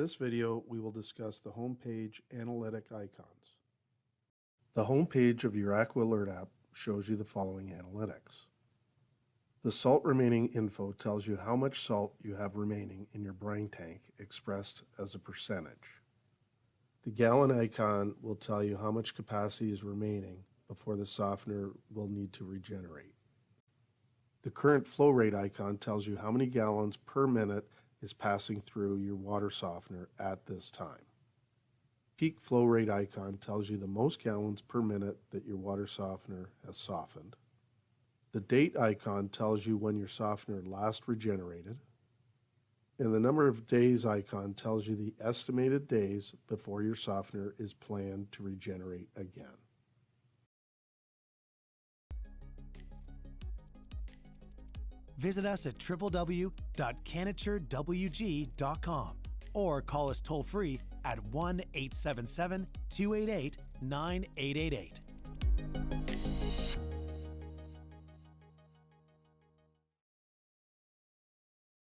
this video, we will discuss the Homepage Analytic Icons. The homepage of your Aqua Alert app shows you the following analytics. The salt remaining info tells you how much salt you have remaining in your brine tank expressed as a percentage. The gallon icon will tell you how much capacity is remaining before the softener will need to regenerate. The current flow rate icon tells you how many gallons per minute is passing through your water softener at this time. Peak flow rate icon tells you the most gallons per minute that your water softener has softened. The date icon tells you when your softener last regenerated. And the number of days icon tells you the estimated days before your softener is planned to regenerate again. Visit us at www.canaturewg.com or call us toll-free at 1-877-288-9888.